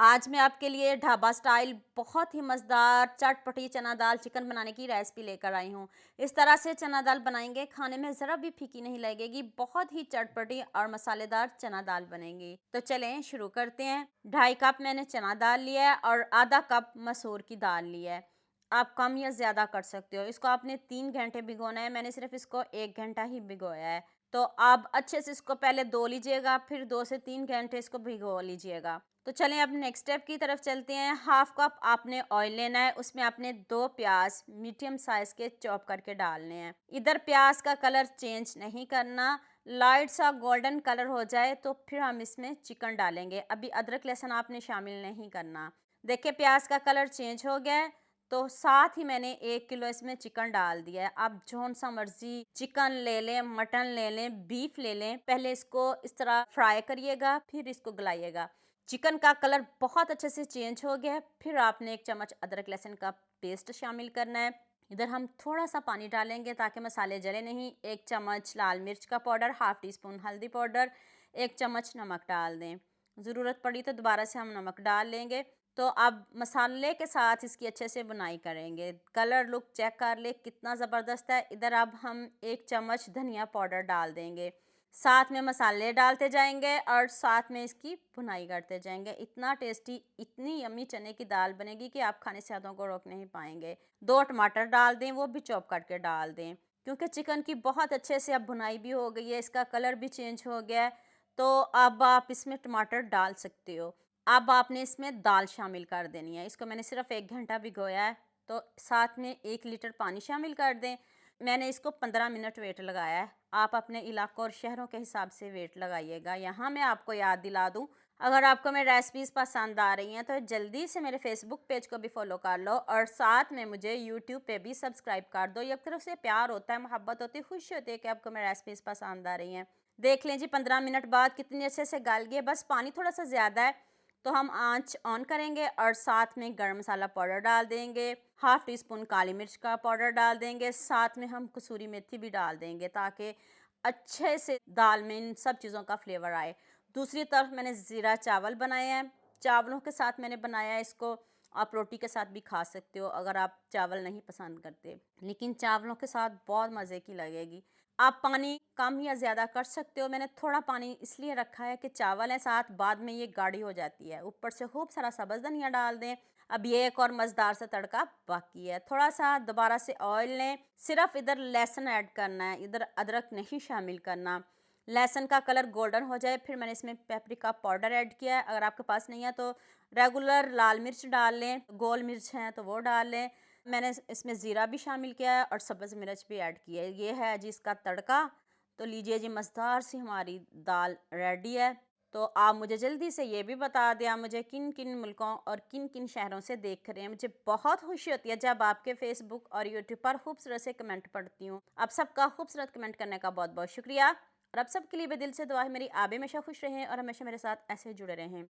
आज मैं आपके लिए ढाबा स्टाइल बहुत ही मज़ेदार चटपटी चना दाल चिकन बनाने की रेसिपी लेकर आई हूँ। इस तरह से चना दाल बनाएंगे, खाने में ज़रा भी फीकी नहीं लगेगी। बहुत ही चटपटी और मसालेदार चना दाल बनेगी। तो चलें शुरू करते हैं। 2.5 कप मैंने चना दाल लिया है और आधा कप मसूर की दाल लिया है। आप कम या ज़्यादा कर सकते हो। इसको आपने 3 घंटे भिगोना है, मैंने सिर्फ इसको 1 घंटा ही भिगोया है। तो आप अच्छे से इसको पहले धो लीजिएगा, फिर 2 से 3 घंटे इसको भिगो लीजिएगा। तो चलें अब नेक्स्ट स्टेप की तरफ चलते हैं। हाफ कप आपने ऑयल लेना है, उसमें आपने 2 प्याज मीडियम साइज के चॉप करके डालने हैं। इधर प्याज का कलर चेंज नहीं करना, लाइट सा गोल्डन कलर हो जाए तो फिर हम इसमें चिकन डालेंगे। अभी अदरक लहसुन आपने शामिल नहीं करना। देखिए प्याज का कलर चेंज हो गया है, तो साथ ही मैंने 1 किलो इसमें चिकन डाल दिया है। आप जौन सा मर्जी चिकन ले लें, मटन ले लें, बीफ ले लें। पहले इसको इस तरह फ्राई करिएगा, फिर इसको गलाइएगा। चिकन का कलर बहुत अच्छे से चेंज हो गया है। फिर आपने 1 चम्मच अदरक लहसुन का पेस्ट शामिल करना है। इधर हम थोड़ा सा पानी डालेंगे ताकि मसाले जले नहीं। 1 चम्मच लाल मिर्च का पाउडर, हाफ टी स्पून हल्दी पाउडर, 1 चम्मच नमक डाल दें। ज़रूरत पड़ी तो दोबारा से हम नमक डाल लेंगे। तो अब मसाले के साथ इसकी अच्छे से बुनाई करेंगे। कलर लुक चेक कर ले कितना ज़बरदस्त है। इधर अब हम 1 चम्मच धनिया पाउडर डाल देंगे। साथ में मसाले डालते जाएंगे और साथ में इसकी भुनाई करते जाएंगे। इतना टेस्टी, इतनी यम्मी चने की दाल बनेगी कि आप खाने से हाथों को रोक नहीं पाएंगे। 2 टमाटर डाल दें, वो भी चॉप करके डाल दें। क्योंकि चिकन की बहुत अच्छे से अब भुनाई भी हो गई है, इसका कलर भी चेंज हो गया है। तो अब आप इसमें टमाटर डाल सकते हो। अब आपने इसमें दाल शामिल कर देनी है। इसको मैंने सिर्फ 1 घंटा भिगोया है। तो साथ में 1 लीटर पानी शामिल कर दें। मैंने इसको 15 मिनट वेट लगाया है। आप अपने इलाकों और शहरों के हिसाब से वेट लगाइएगा। यहाँ मैं आपको याद दिला दूँ, अगर आपको मेरी रेसिपीज़ पसंद आ रही हैं तो जल्दी से मेरे फेसबुक पेज को भी फॉलो कर लो और साथ में मुझे यूट्यूब पे भी सब्सक्राइब कर दो। एक तरफ से प्यार होता है, मोहब्बत होती है, खुशी होती है कि आपको मेरी रेसिपीज़ पसंद आ रही हैं। देख लें जी 15 मिनट बाद कितनी अच्छे से गल गई है। बस पानी थोड़ा सा ज़्यादा है, तो हम आंच ऑन करेंगे और साथ में गरम मसाला पाउडर डाल देंगे। हाफ टी स्पून काली मिर्च का पाउडर डाल देंगे। साथ में हम कसूरी मेथी भी डाल देंगे ताकि अच्छे से दाल में इन सब चीज़ों का फ्लेवर आए। दूसरी तरफ मैंने ज़ीरा चावल बनाए हैं। चावलों के साथ मैंने बनाया है इसको। आप रोटी के साथ भी खा सकते हो अगर आप चावल नहीं पसंद करते, लेकिन चावलों के साथ बहुत मज़े की लगेगी। आप पानी कम या ज़्यादा कर सकते हो। मैंने थोड़ा पानी इसलिए रखा है कि चावल है साथ, बाद में ये गाढ़ी हो जाती है। ऊपर से खूब सारा सब्ज़ धनिया डाल दें। अब ये एक और मज़ेदार सा तड़का बाकी है। थोड़ा सा दोबारा से ऑयल लें। सिर्फ इधर लहसुन ऐड करना है, इधर अदरक नहीं शामिल करना। लहसुन का कलर गोल्डन हो जाए फिर मैंने इसमें पेपरिका पाउडर ऐड किया है। अगर आपके पास नहीं है तो रेगुलर लाल मिर्च डाल लें, गोल मिर्च हैं तो वो डाल लें। मैंने इसमें ज़ीरा भी शामिल किया है और सब्ज़ मिर्च भी ऐड की है। ये है जी इसका तड़का। तो लीजिए जी मज़ेदार सी हमारी दाल रेडी है। तो आप मुझे जल्दी से ये भी बता दें, आप मुझे किन किन मुल्कों और किन किन शहरों से देख रहे हैं। मुझे बहुत खुशी होती है जब आपके फेसबुक और यूट्यूब पर खूबसूरत से कमेंट पढ़ती हूँ। आप सबका खूबसूरत कमेंट करने का बहुत बहुत शुक्रिया। और आप सबके लिए भी दिल से दुआ है मेरी, आप हमेशा खुश रहें और हमेशा मेरे साथ ऐसे जुड़े रहें।